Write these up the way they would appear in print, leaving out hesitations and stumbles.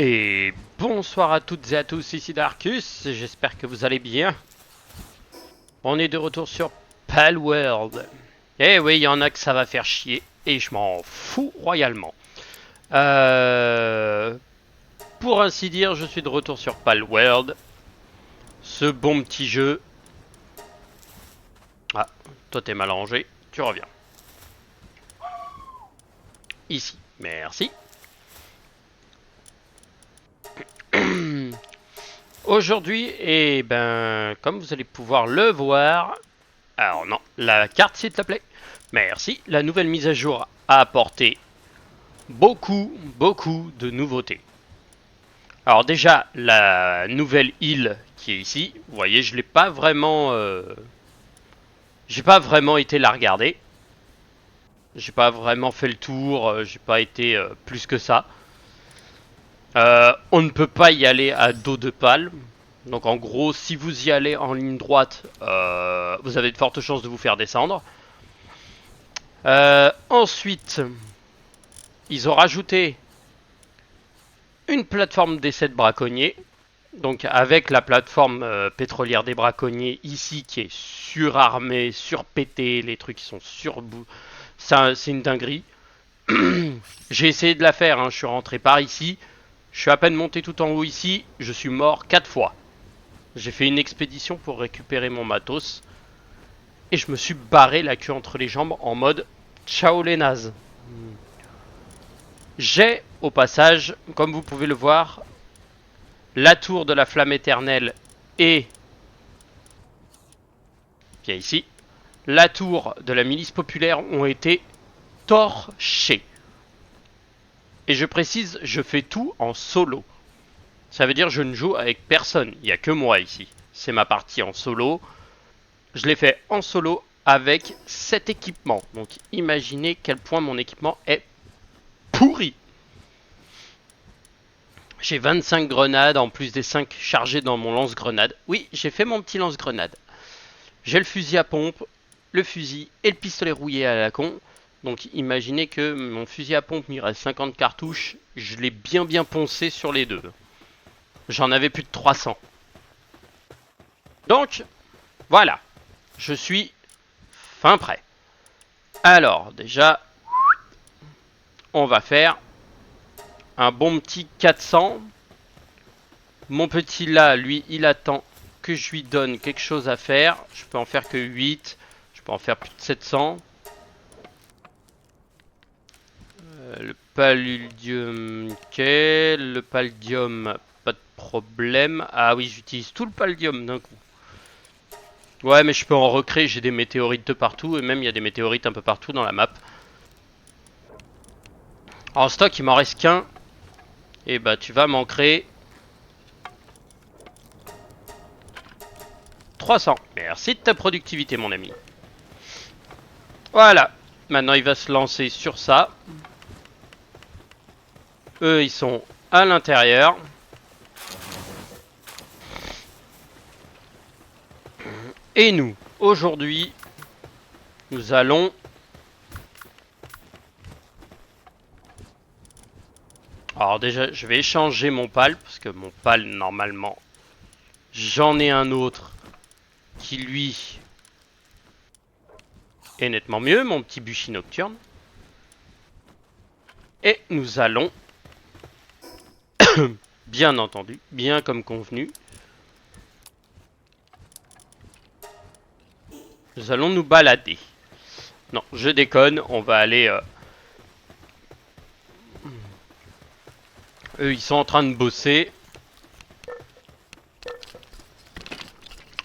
Et bonsoir à toutes et à tous, ici Darkus, j'espère que vous allez bien. On est de retour sur Palworld. Eh oui, il y en a que ça va faire chier, et je m'en fous royalement. Euh, pour ainsi dire, je suis de retour sur Palworld. Ce bon petit jeu. Ah, toi t'es mal rangé, tu reviens. Ici, merci. Aujourd'hui, eh ben, comme vous allez pouvoir le voir, alors non, la carte s'il te plaît. Merci. La nouvelle mise à jour a apporté beaucoup de nouveautés. Alors déjà, la nouvelle île qui est ici, vous voyez, je l'ai pas vraiment, j'ai pas vraiment été la regarder. J'ai pas vraiment fait le tour. J'ai pas été plus que ça. On ne peut pas y aller à dos de pale. Donc en gros, si vous y allez en ligne droite, vous avez de fortes chances de vous faire descendre. Ensuite, ils ont rajouté une plateforme d'essai de braconniers. Donc avec la plateforme pétrolière des braconniers ici qui est surarmée, surpétée, les trucs qui sont surbou... C'est une dinguerie. J'ai essayé de la faire, hein. Je suis rentré par ici. Je suis à peine monté tout en haut ici. Je suis mort 4 fois. J'ai fait une expédition pour récupérer mon matos. Et je me suis barré la queue entre les jambes en mode ciao les nazes. J'ai au passage, comme vous pouvez le voir, la tour de la flamme éternelle et, bien ici, la tour de la milice populaire ont été torchées. Et je précise, je fais tout en solo. Ça veut dire que je ne joue avec personne, il n'y a que moi ici. C'est ma partie en solo. Je l'ai fait en solo avec cet équipement. Donc imaginez quel point mon équipement est pourri. J'ai 25 grenades en plus des 5 chargées dans mon lance-grenade. Oui, j'ai fait mon petit lance-grenade. J'ai le fusil à pompe, le fusil et le pistolet rouillé à la con. Donc imaginez que mon fusil à pompe, il reste 50 cartouches. Je l'ai bien poncé sur les deux. J'en avais plus de 300. Donc, voilà. Je suis fin prêt. Alors, déjà, on va faire un bon petit 400. Mon petit là, lui, il attend que je lui donne quelque chose à faire. Je peux en faire que 8. Je peux en faire plus de 700. Le palladium, ok. Le palladium, pas de problème. Ah oui, j'utilise tout le palladium d'un coup. Ouais, mais je peux en recréer. J'ai des météorites de partout. Et même, il y a des météorites un peu partout dans la map. En stock, il m'en reste qu'un. Et bah, tu vas m'en créer 300. Merci de ta productivité, mon ami. Voilà. Maintenant, il va se lancer sur ça. Eux, ils sont à l'intérieur. Et nous, aujourd'hui, nous allons... Alors déjà, je vais échanger mon pal, parce que mon pal, normalement, j'en ai un autre qui, lui, est nettement mieux, mon petit bûcher nocturne. Et nous allons, bien entendu, bien comme convenu, nous allons nous balader. Non, je déconne, on va aller... Eux, ils sont en train de bosser.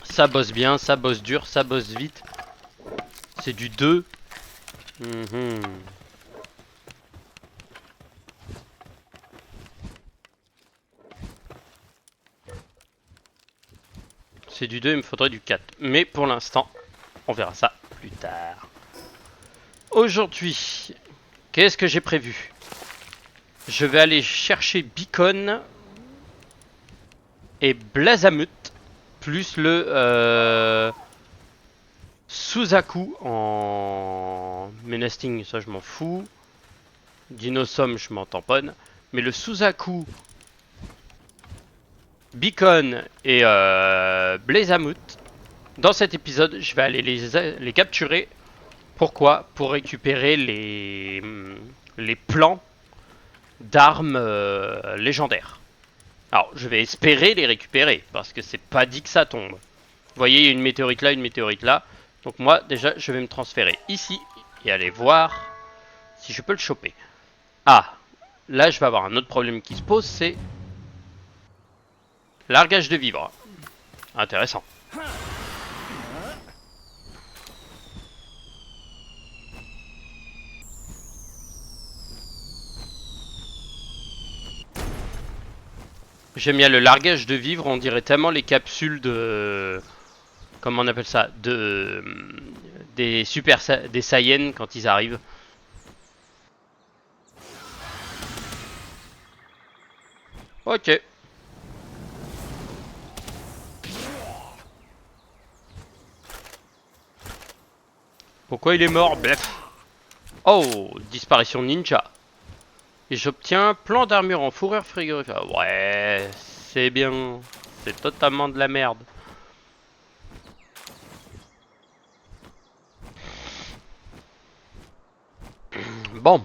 Ça bosse bien, ça bosse dur, ça bosse vite. C'est du 2. C'est du 2, il me faudrait du 4. Mais pour l'instant, on verra ça plus tard. Aujourd'hui, qu'est-ce que j'ai prévu? Je vais aller chercher Beacon et Blazamut, plus le Suzaku en Menasting, ça je m'en fous. Dinosom, je m'en tamponne. Mais le Suzaku Beacon et Blazamout. Dans cet épisode, je vais aller les capturer. Pourquoi? Pour récupérer les plans d'armes légendaires. Alors, je vais espérer les récupérer, parce que c'est pas dit que ça tombe. Vous voyez, il y a une météorite là, une météorite là. Donc moi, déjà, je vais me transférer ici et aller voir si je peux le choper. Ah, là, je vais avoir un autre problème qui se pose, c'est largage de vivres. Intéressant. J'aime bien le largage de vivres, on dirait tellement les capsules de... Comment on appelle ça? Des des Saiyans quand ils arrivent. Ok. Pourquoi il est mort? Bref. Oh, disparition ninja. Et j'obtiens plan d'armure en fourrure frigorifique. Ouais, c'est bien. C'est totalement de la merde. Bon.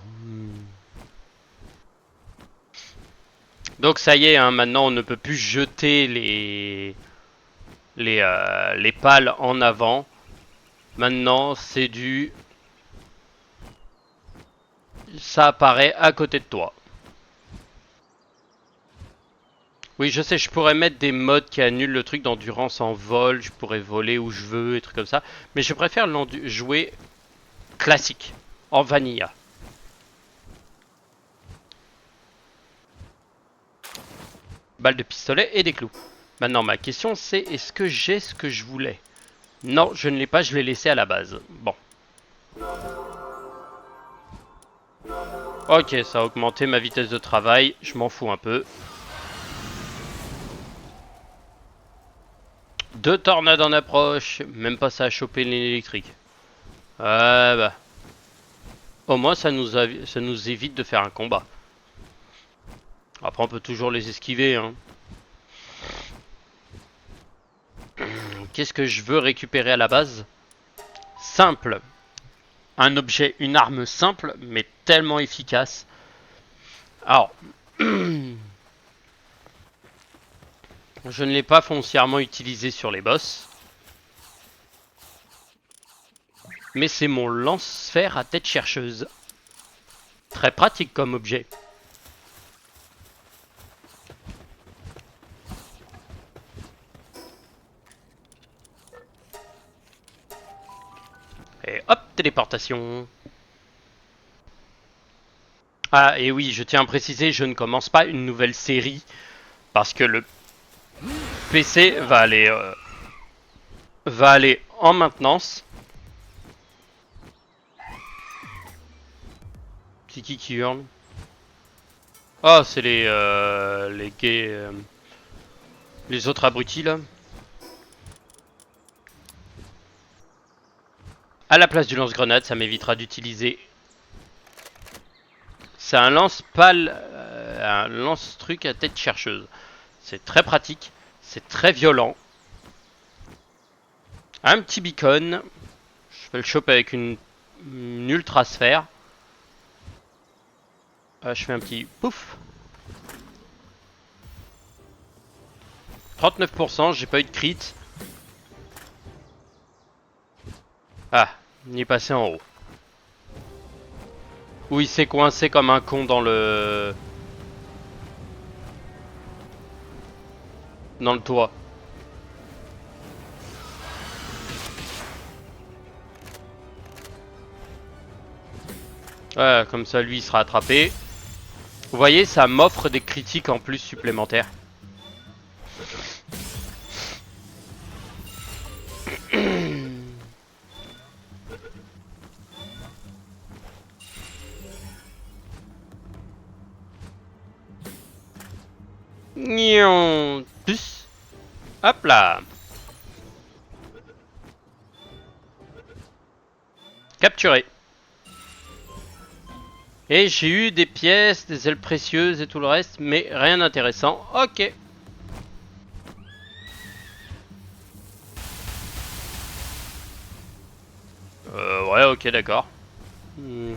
Donc ça y est, hein, maintenant on ne peut plus jeter les pales en avant. Maintenant c'est du... Ça apparaît à côté de toi. Oui, je sais, je pourrais mettre des modes qui annulent le truc d'endurance en vol, je pourrais voler où je veux, et trucs comme ça. Mais je préfère jouer classique, en vanilla. Balle de pistolet et des clous. Maintenant, ma question c'est, est-ce que j'ai ce que je voulais? Non, je ne l'ai pas, je l'ai laissé à la base. Bon. Ok, ça a augmenté ma vitesse de travail, je m'en fous un peu. Deux tornades en approche, même pas ça a chopé l'électrique. Ah bah. Au moins ça nous évite de faire un combat. Après on peut toujours les esquiver, hein. Qu'est-ce que je veux récupérer à la base? Simple. Un objet, une arme simple, mais tellement efficace. Alors, je ne l'ai pas foncièrement utilisé sur les boss. Mais c'est mon lance-fer à tête chercheuse. Très pratique comme objet. Et hop, téléportation. Ah, et oui, je tiens à préciser, je ne commence pas une nouvelle série. Parce que le PC va aller en maintenance. C'est qui hurle? Oh, c'est les gays... les autres abrutis, là. À la place du lance-grenade, ça m'évitera d'utiliser... C'est un lance-pal... un lance-truc à tête chercheuse. C'est très pratique. C'est très violent. Un petit beacon. Je vais le choper avec une ultra sphère. Je fais un petit pouf. 39%, j'ai pas eu de crit. Ah, il est passé en haut. Où il s'est coincé comme un con dans le... dans le toit. Ouais, comme ça lui il sera attrapé. Vous voyez, ça m'offre des critiques en plus supplémentaires. Plus. Hop là. Capturé. Et j'ai eu des pièces, des ailes précieuses et tout le reste, mais rien d'intéressant. Ok. Ouais, ok, d'accord. Hmm.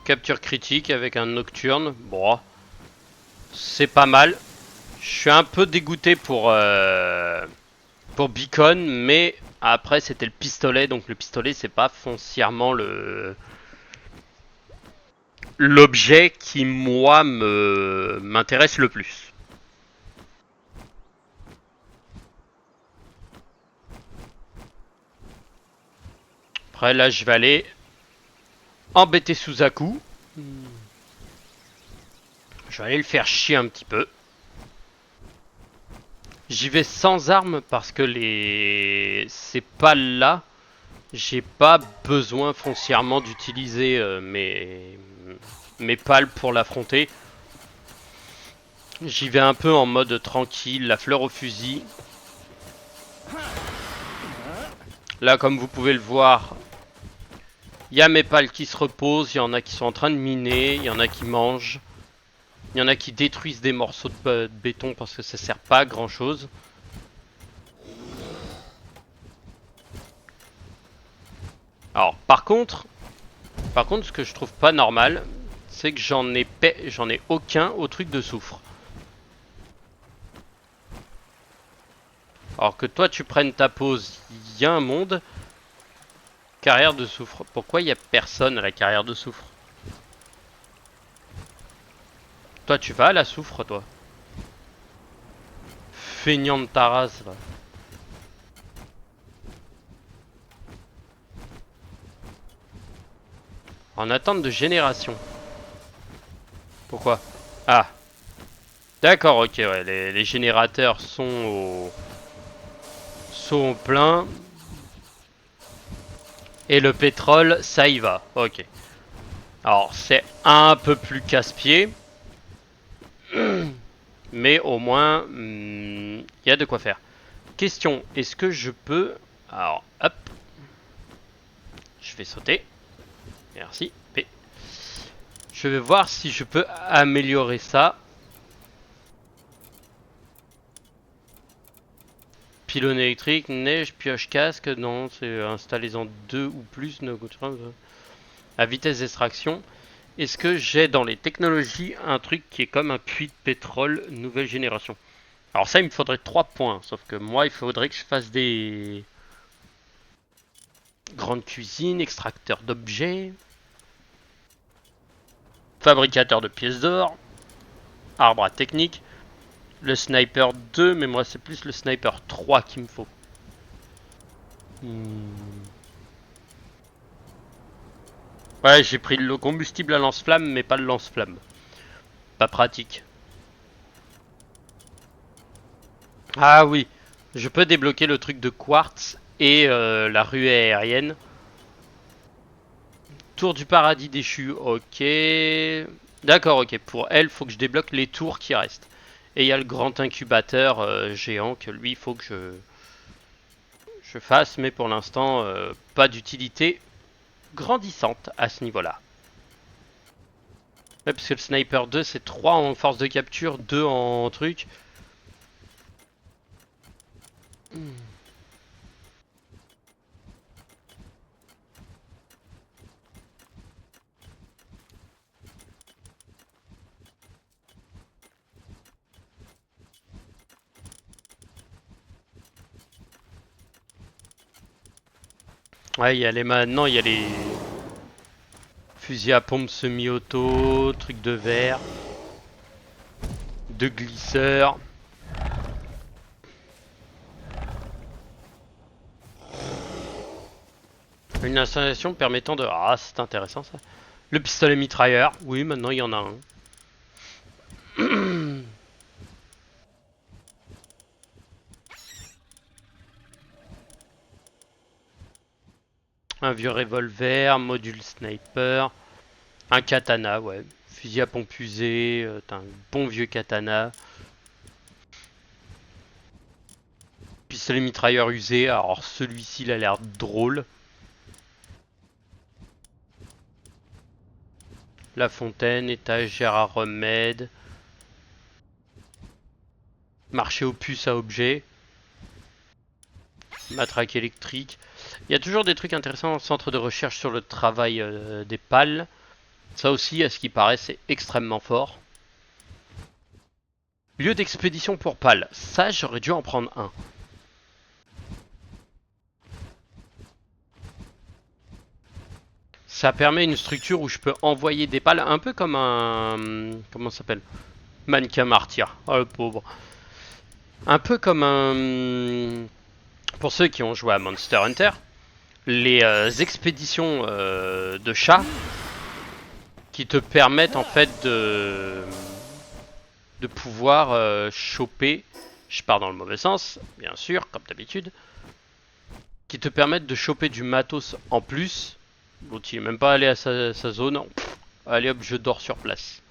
Capture critique avec un nocturne. Bon, c'est pas mal. Je suis un peu dégoûté pour Beacon, mais après c'était le pistolet, donc le pistolet c'est pas foncièrement le l'objet qui moi me m'intéresse le plus. Après là je vais aller embêter Suzaku. Je vais aller le faire chier un petit peu. J'y vais sans armes parce que ces pales là, j'ai pas besoin foncièrement d'utiliser mes pales pour l'affronter. J'y vais un peu en mode tranquille, la fleur au fusil. Là, comme vous pouvez le voir, il y a mes pales qui se reposent, il y en a qui sont en train de miner, il y en a qui mangent, il y en a qui détruisent des morceaux de béton parce que ça sert pas à grand chose. Alors, par contre, ce que je trouve pas normal, c'est que j'en ai aucun au truc de soufre. Alors que toi, tu prennes ta pause, il y a un monde. Carrière de soufre. Pourquoi il y a personne à la carrière de soufre? Toi, tu vas à la soufre, toi. Feignant de ta race, va. En attente de génération. Pourquoi? Ah, d'accord, ok, ouais. Les générateurs sont au plein. Et le pétrole, ça y va. Ok. Alors, c'est un peu plus casse-pied. Mais au moins, il y a de quoi faire. Question, est-ce que je peux... Alors, hop. Je vais sauter. Merci. P. Je vais voir si je peux améliorer ça. Pylône électrique, neige, pioche casque, non, c'est installez-en deux ou plus. À vitesse d'extraction. Est-ce que j'ai dans les technologies un truc qui est comme un puits de pétrole nouvelle génération? Alors ça, il me faudrait 3 points, sauf que moi, il faudrait que je fasse des grandes cuisines, extracteurs d'objets, fabricateur de pièces d'or, arbre à technique, le sniper 2, mais moi c'est plus le sniper 3 qu'il me faut. Ouais, j'ai pris le combustible à lance-flamme, mais pas le lance-flamme. Pas pratique. Ah oui, je peux débloquer le truc de quartz et la ruée aérienne. Tour du paradis déchu, ok. D'accord, ok. Pour elle, faut que je débloque les tours qui restent. Et il y a le grand incubateur géant que lui, il faut que je fasse, mais pour l'instant, pas d'utilité grandissante à ce niveau-là. Ouais, parce que le sniper 2, c'est 3 en force de capture, 2 en truc. Ouais, il y a les maintenant, il y a les fusils à pompe semi-auto, trucs de verre, de glisseurs. Une installation permettant de... Ah, c'est intéressant ça. Le pistolet mitrailleur. Oui, maintenant il y en a un. Un vieux revolver, module sniper, un katana, ouais. Fusil à pompe usé, un bon vieux katana. Pistolet mitrailleur usé, alors celui-ci il a l'air drôle. La fontaine, étagère à remède. Marché aux puces à objets. Matraque électrique. Il y a toujours des trucs intéressants au centre de recherche sur le travail des pales. Ça aussi, à ce qui paraît, c'est extrêmement fort. Lieu d'expédition pour pales. Ça, j'aurais dû en prendre un. Ça permet une structure où je peux envoyer des pales, un peu comme un... Comment ça s'appelle? Mannequin martyr. Oh le pauvre. Un peu comme un... Pour ceux qui ont joué à Monster Hunter, les expéditions de chats qui te permettent en fait de pouvoir choper, je pars dans le mauvais sens, bien sûr, comme d'habitude, qui te permettent de choper du matos en plus. L'autre il est même pas allé à sa zone. Pff, allez hop, je dors sur place.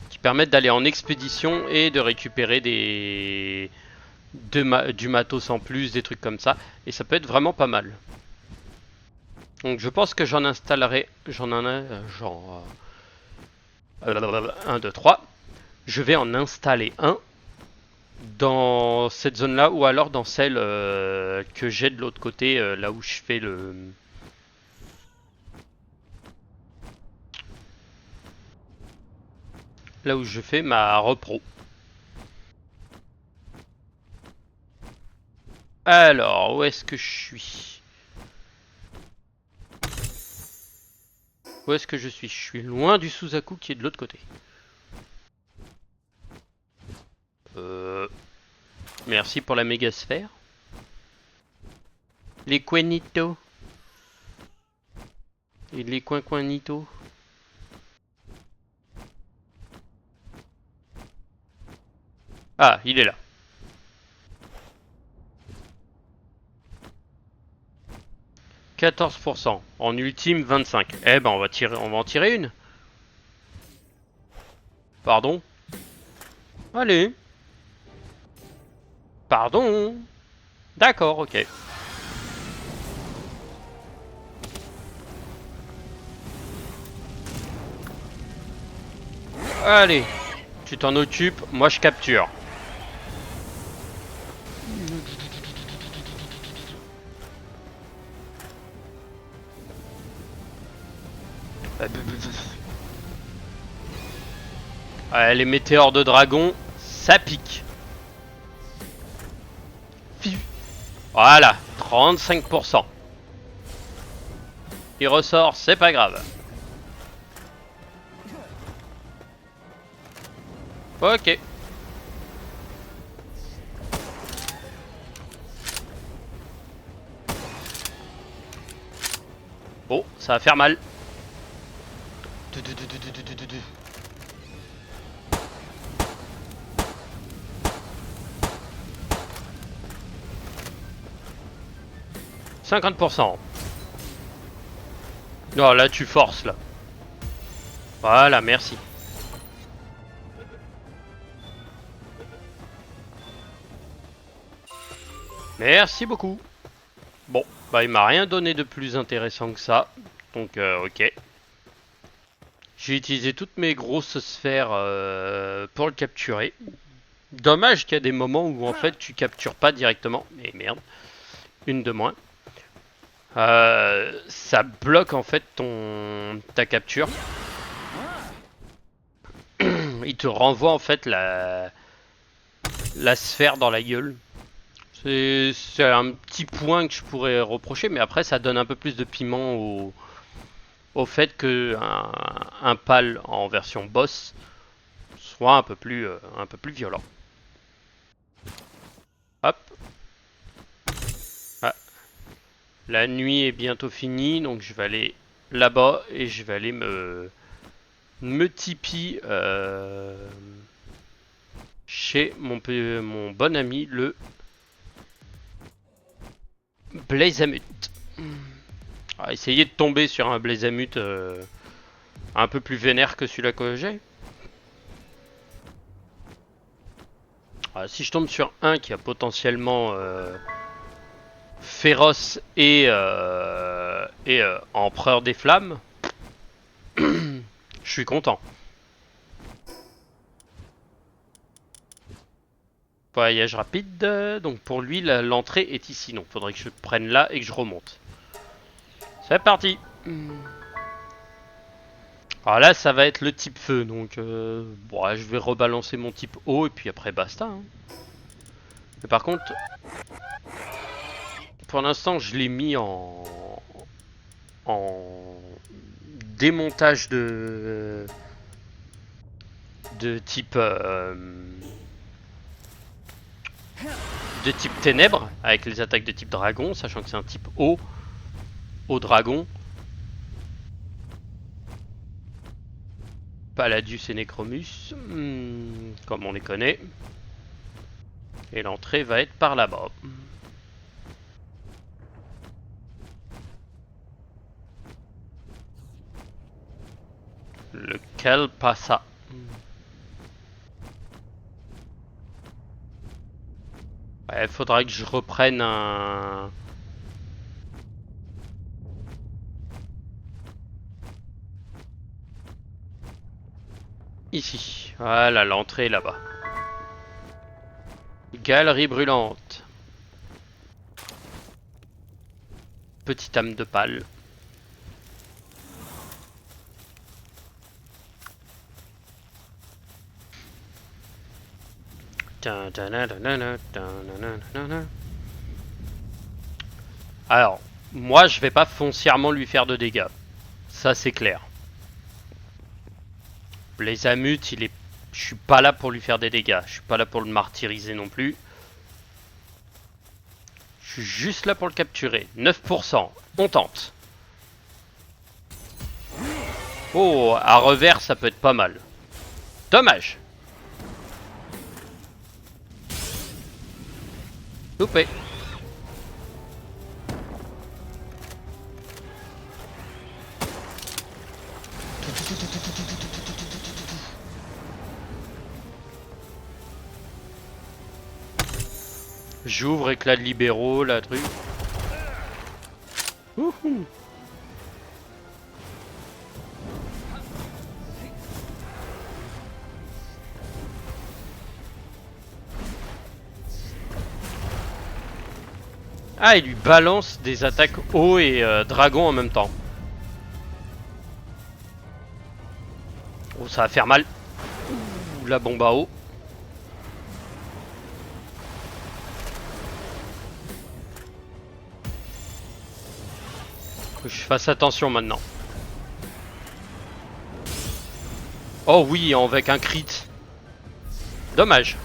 Qui permettent d'aller en expédition et de récupérer du matos en plus, des trucs comme ça. Et ça peut être vraiment pas mal. Donc je pense que j'en installerai... J'en ai... genre... 1, 2, 3. Je vais en installer un dans cette zone là ou alors dans celle que j'ai de l'autre côté, là où je fais le... Là où je fais ma repro. Alors, où est-ce que je suis? Où est-ce que je suis? Je suis loin du Suzaku qui est de l'autre côté. Merci pour la méga sphère. Les coinitos. Et les coin-coinitos. Ah, il est là. « 14%. En ultime, 25. Eh ben, on va en tirer une. Pardon? Allez. Pardon. D'accord, ok. Allez. Tu t'en occupes, moi je capture. Ouais, les météores de dragon, ça pique. Voilà, 35%. Il ressort, c'est pas grave. Ok. Bon, ça va faire mal. 50%. Non, là tu forces là. Voilà, merci. Merci beaucoup. Bon, bah il m'a rien donné de plus intéressant que ça. Donc ok. J'ai utilisé toutes mes grosses sphères pour le capturer. Dommage qu'il y a des moments où en fait tu captures pas directement. Mais merde, une de moins. Ça bloque en fait ta capture. Il te renvoie en fait la sphère dans la gueule. C'est un petit point que je pourrais reprocher, mais après ça donne un peu plus de piment au fait que un pal en version boss soit un peu plus violent. Hop. Ah. La nuit est bientôt finie, donc je vais aller là-bas et je vais aller me tipi chez mon bon ami le Blazamut. Essayer de tomber sur un Blazamut un peu plus vénère que celui-là que j'ai. Si je tombe sur un qui a potentiellement féroce et empereur des flammes, je suis content. Voyage rapide, donc pour lui l'entrée est ici, donc faudrait que je prenne là et que je remonte. C'est parti. Alors là ça va être le type feu, donc bon, je vais rebalancer mon type eau et puis après basta. Hein. Mais par contre, pour l'instant je l'ai mis en démontage de type ténèbres avec les attaques de type dragon, sachant que c'est un type eau dragon. Paladius et Necromus, comme on les connaît. Et l'entrée va être par là-bas. Lequel passa. Ouais, faudra que je reprenne un... Ici. Voilà, l'entrée là-bas. Galerie brûlante. Petite âme de pâle. Alors, moi je vais pas foncièrement lui faire de dégâts. Ça c'est clair. Les amutes, je suis pas là pour lui faire des dégâts. Je suis pas là pour le martyriser non plus. Je suis juste là pour le capturer. 9%. On tente. Oh, à revers, ça peut être pas mal. Dommage. Loupé. J'ouvre, éclat de libéraux, la truc. Ouhou. Ah, il lui balance des attaques eau et dragon en même temps. Oh, ça va faire mal. Ouh, la bombe à eau. Faut que je fasse attention maintenant. Oh oui, avec un crit. Dommage.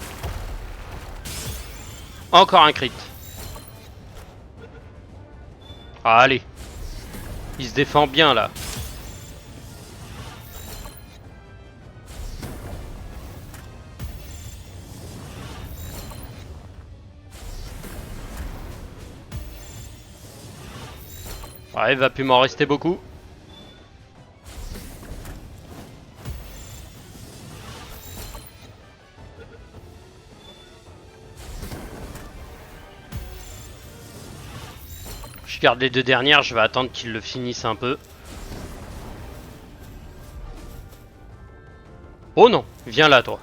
Encore un crit. Ah, allez. Il se défend bien là. Ouais, il va plus m'en rester beaucoup. Je garde les deux dernières, je vais attendre qu'ils le finissent un peu. Oh non, viens là toi.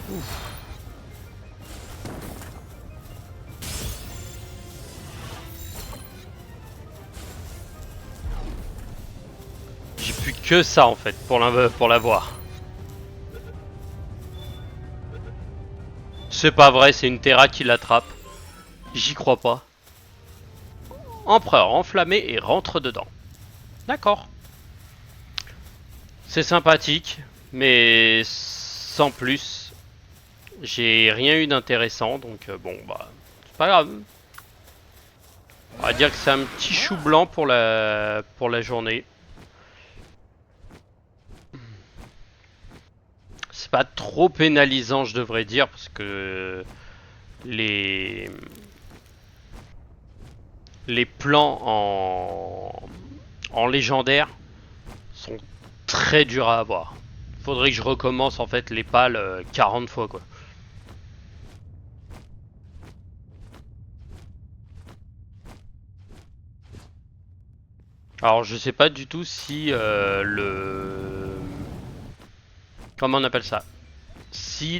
Ouf. J'ai plus que ça en fait pour l'avoir. C'est pas vrai, c'est une Terra qui l'attrape. J'y crois pas. Empereur enflammé et rentre dedans. D'accord. C'est sympathique, mais sans plus. J'ai rien eu d'intéressant, donc bon bah c'est pas grave. On va dire que c'est un petit chou blanc pour la journée. C'est pas trop pénalisant, je devrais dire, parce que les plans en légendaire sont très durs à avoir. Faudrait que je recommence en fait les pales 40 fois quoi. Alors je sais pas du tout si comment on appelle ça? Si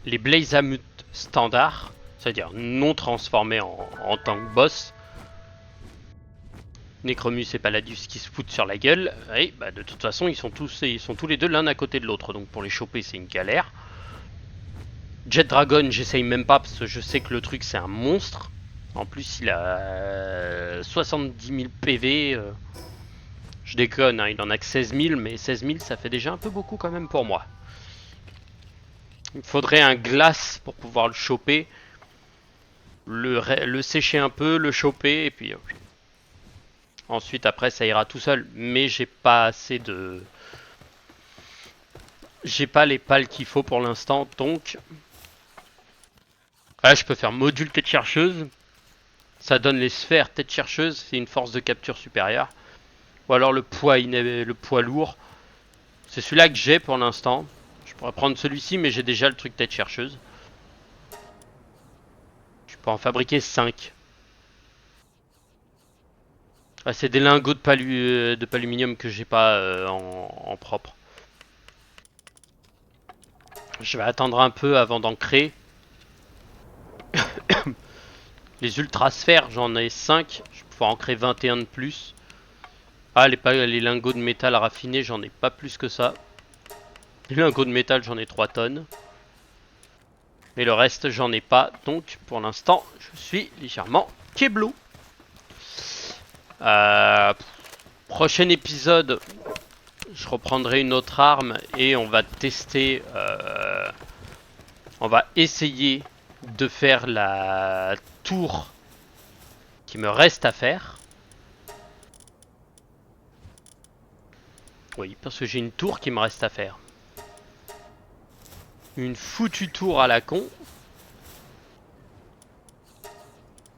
les Blazamut standards, c'est-à-dire non transformés en tant que boss, Necromus et Palladius qui se foutent sur la gueule, et bah de toute façon ils sont tous les deux l'un à côté de l'autre, donc pour les choper c'est une galère. Jet Dragon j'essaye même pas parce que je sais que le truc c'est un monstre. En plus il a 70 000 PV, je déconne, hein, il en a que 16 000, mais 16 000 ça fait déjà un peu beaucoup quand même pour moi. Il me faudrait un glace pour pouvoir le choper, le sécher un peu, le choper, et puis ensuite après ça ira tout seul. Mais j'ai pas assez de... J'ai pas les pales qu'il faut pour l'instant, donc... Là je peux faire module tête chercheuse, ça donne les sphères tête chercheuse, c'est une force de capture supérieure. Ou alors le poids lourd, c'est celui-là que j'ai pour l'instant. Je pourrais prendre celui-ci, mais j'ai déjà le truc tête chercheuse. Je peux en fabriquer 5. Ah, c'est des lingots de paluminium que j'ai pas en propre. Je vais attendre un peu avant d'en créer. Les ultrasphères, j'en ai 5. Je vais pouvoir en créer 21 de plus. Ah, les lingots de métal raffinés, j'en ai pas plus que ça. Les lingots de métal, j'en ai 3 tonnes. Mais le reste, j'en ai pas. Donc, pour l'instant, je suis légèrement keblou. Euh, Prochain épisode, je reprendrai une autre arme et on va tester. On va essayer de faire la tour qui me reste à faire. Oui, parce que j'ai une tour qui me reste à faire. Une foutue tour à la con.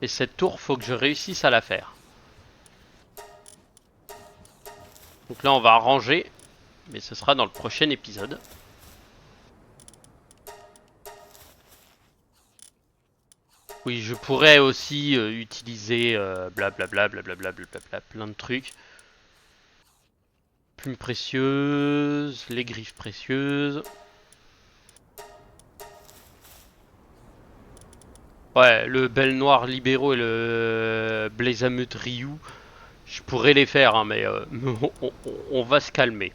Et cette tour, faut que je réussisse à la faire. Donc là, on va ranger. Mais ce sera dans le prochain épisode. Oui, je pourrais aussi utiliser blablabla, blablabla, blablabla, plein de trucs. Plumes précieuses, les griffes précieuses. Ouais, le bel noir libéraux et le Blazamut Ryu, je pourrais les faire, hein, mais on va se calmer.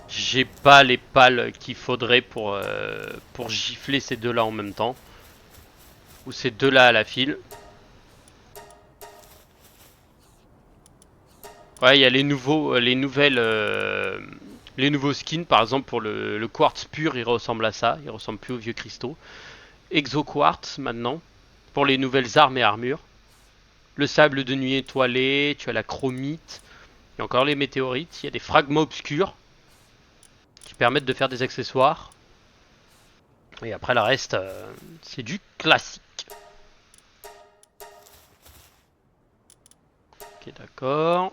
J'ai pas les pales qu'il faudrait pour gifler ces deux-là en même temps. Ou ces deux-là à la file. Ouais, il y a les nouveaux skins, par exemple pour le quartz pur, il ressemble à ça, il ressemble plus aux vieux cristaux. Exo quartz maintenant, pour les nouvelles armes et armures. Le sable de nuit étoilé, tu as la chromite, il y a encore les météorites, il y a des fragments obscurs qui permettent de faire des accessoires. Et après le reste, c'est du classique. Ok, d'accord.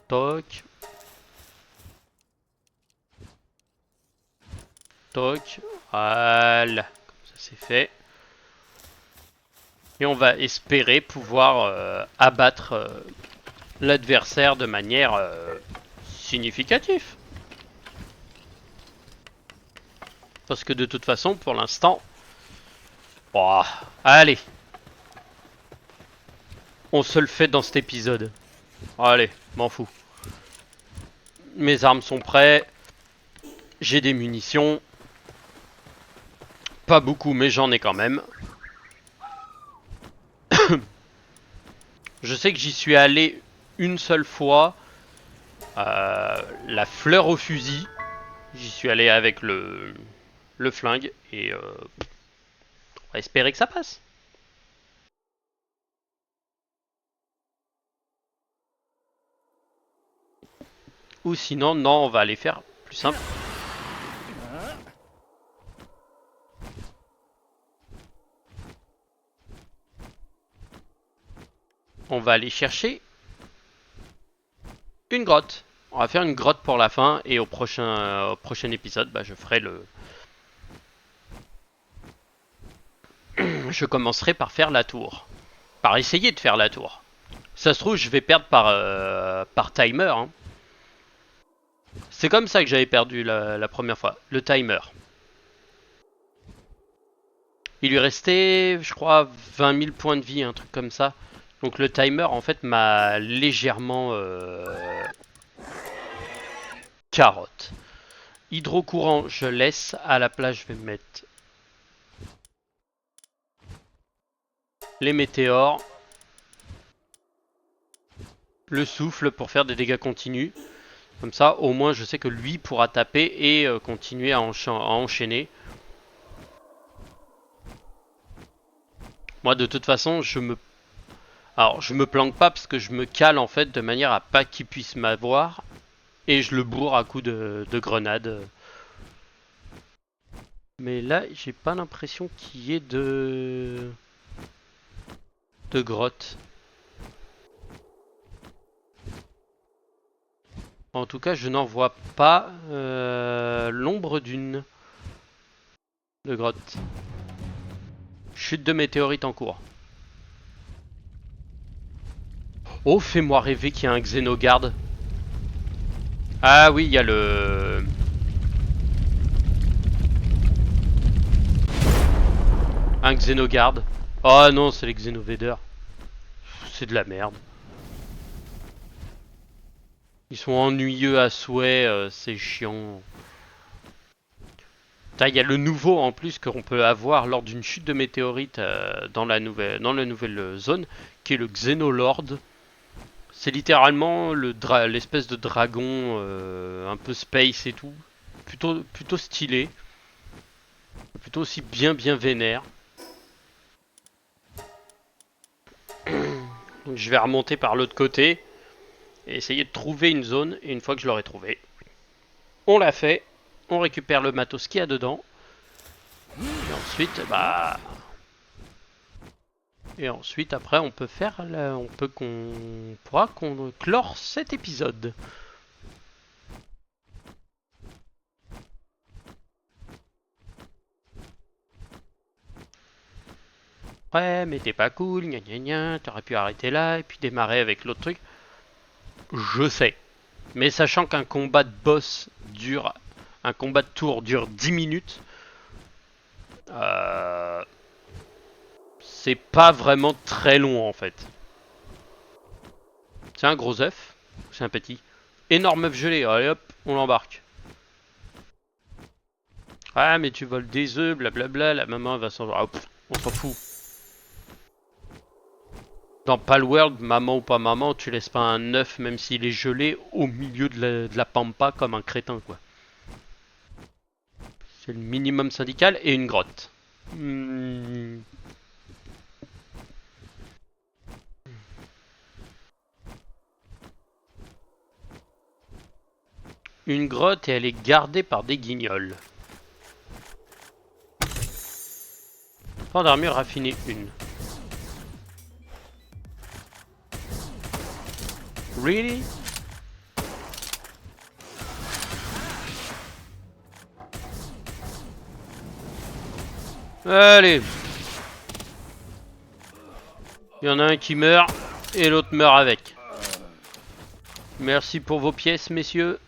Toc. Toc. Voilà. Comme ça c'est fait. Et on va espérer pouvoir abattre l'adversaire de manière significative. Parce que de toute façon, pour l'instant... Oh, allez. On se le fait dans cet épisode. Allez, m'en fous. Mes armes sont prêtes. J'ai des munitions. Pas beaucoup, mais j'en ai quand même. Je sais que j'y suis allé une seule fois. La fleur au fusil. J'y suis allé avec le flingue. Et on va espérer que ça passe. Ou sinon, non, on va aller faire plus simple. On va aller chercher une grotte. On va faire une grotte pour la fin et au prochain épisode, bah, je ferai je commencerai par faire la tour. Par essayer de faire la tour. Ça se trouve, je vais perdre par timer. Hein. C'est comme ça que j'avais perdu la première fois, le timer. Il lui restait, je crois, 20 000 points de vie, un truc comme ça. Donc le timer, en fait, m'a légèrement carotte. Hydrocourant, je laisse. À la place, je vais mettre les météores. Le souffle pour faire des dégâts continus. Comme ça, au moins, je sais que lui pourra taper et continuer à enchaîner. Moi, de toute façon, je me planque pas parce que je me cale en fait de manière à pas qu'il puisse m'avoir. Et je le bourre à coups de grenade. Mais là, j'ai pas l'impression qu'il y ait de grotte. En tout cas, je n'en vois pas l'ombre d'une de grotte. Chute de météorite en cours. Oh, fais-moi rêver qu'il y a un Xenoguard. Ah oui, il y a le... un Xenoguard. Oh non, c'est les Xenovaders. C'est de la merde. Ils sont ennuyeux à souhait, c'est chiant. Il y a le nouveau en plus qu'on peut avoir lors d'une chute de météorite dans la nouvelle zone, qui est le Xenolord. C'est littéralement l'espèce de dragon un peu space et tout. Plutôt stylé. Plutôt aussi bien vénère. Donc je vais remonter par l'autre côté et essayer de trouver une zone. Et une fois que je l'aurai trouvé, on l'a fait. On récupère le matos qu'il y a dedans. Et ensuite, Et ensuite, après, on peut faire, on pourra clore cet épisode. Ouais, mais t'es pas cool, gna gna gna, t'aurais pu arrêter là et puis démarrer avec l'autre truc. Je sais. Mais sachant qu'un combat de boss dure, un combat de tour dure 10 minutes, c'est pas vraiment très long en fait. C'est un gros œuf, c'est un petit. Énorme œuf gelé, allez hop, on l'embarque. Ah mais tu voles des œufs, blablabla, la maman va s'en... Ah, on s'en fout. Dans Palworld, maman ou pas maman, tu laisses pas un œuf, même s'il est gelé, au milieu de la pampa comme un crétin, quoi. C'est le minimum syndical et une grotte. Une grotte et elle est gardée par des guignols. Pan d'armure raffiné 1. Really? Allez. Il y en a un qui meurt et l'autre meurt avec. Merci pour vos pièces, messieurs.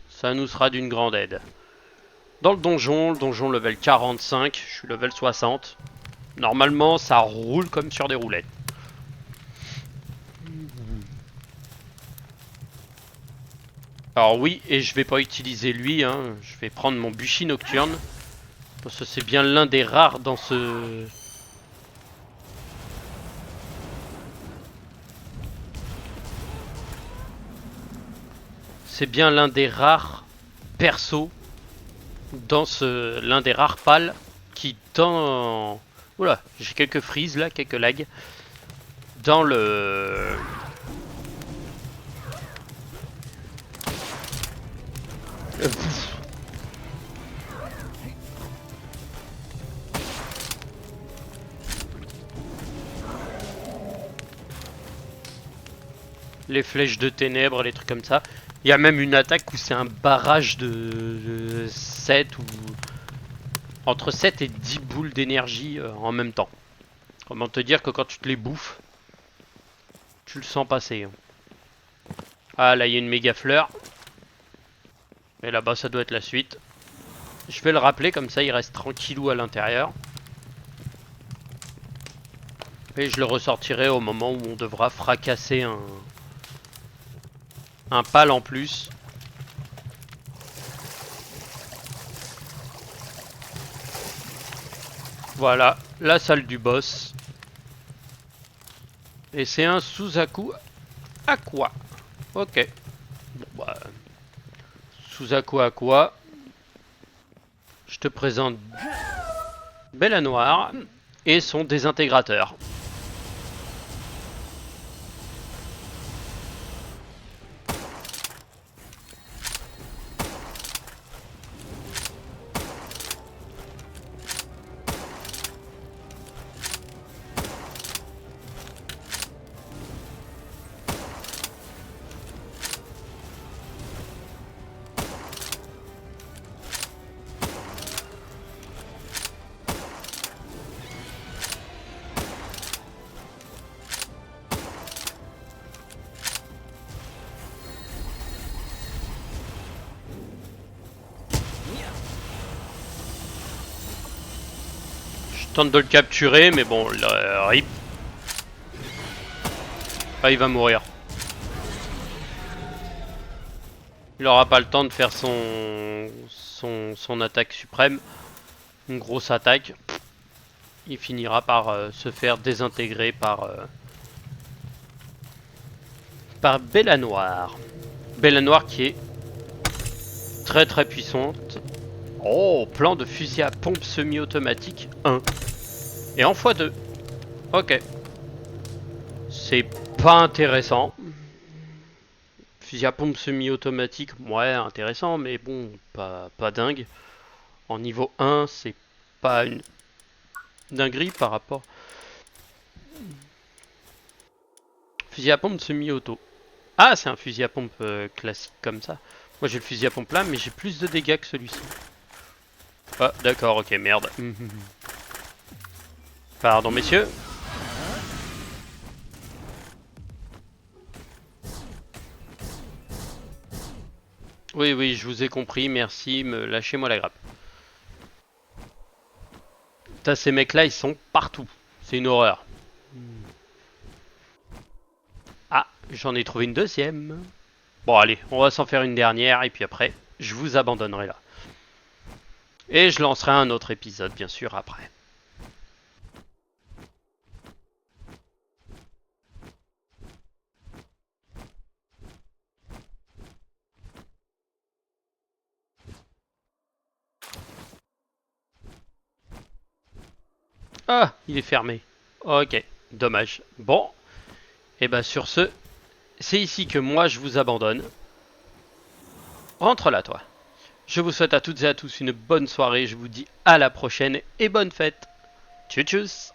Ça nous sera d'une grande aide. Dans le donjon level 45, je suis level 60. Normalement, ça roule comme sur des roulettes. Alors oui, et je vais pas utiliser lui, hein. Je vais prendre mon Bushi Nocturne. Parce que c'est bien l'un des rares dans ce... C'est bien l'un des rares persos dans l'un des rares pals qui dans... Oula, j'ai quelques freezes là, quelques lags. Dans le... les flèches de ténèbres, les trucs comme ça. Il y a même une attaque où c'est un barrage de 7 ou... entre 7 et 10 boules d'énergie en même temps. Comment te dire que quand tu te les bouffes, tu le sens passer. Ah, là, il y a une méga fleur. Et là-bas, ça doit être la suite. Je vais le rappeler, comme ça, il reste tranquillou à l'intérieur. Et je le ressortirai au moment où on devra fracasser un pal en plus. Voilà, la salle du boss. Et c'est un Suzaku Aqua. Ok. Bon, bah, Suzaku Aqua. Je te présente Bella Noire et son désintégrateur. Je tente de le capturer, mais bon, rip. Ah, il va mourir. Il aura pas le temps de faire son attaque suprême. Une grosse attaque. Il finira par se faire désintégrer par Bella Noire. Bella Noire qui est très très puissante. Oh, plan de fusil à pompe semi-automatique 1. Et en x2. Ok. C'est pas intéressant. Fusil à pompe semi-automatique, ouais, intéressant, mais bon, pas dingue. En niveau 1, c'est pas une dinguerie par rapport. Fusil à pompe semi-auto. Ah, c'est un fusil à pompe classique comme ça. Moi j'ai le fusil à pompe là, mais j'ai plus de dégâts que celui-ci. Ah, d'accord, ok, merde. Pardon, messieurs. Oui, oui, je vous ai compris, merci, lâchez-moi la grappe. Putain, ces mecs-là, ils sont partout. C'est une horreur. Ah, j'en ai trouvé une deuxième. Bon, allez, on va s'en faire une dernière, et puis après, je vous abandonnerai là. Et je lancerai un autre épisode, bien sûr, après. Ah, il est fermé. Ok, dommage. Bon, et ben sur ce, c'est ici que moi je vous abandonne. Rentre là, toi. Je vous souhaite à toutes et à tous une bonne soirée. Je vous dis à la prochaine et bonne fête. Tchuss tchuss.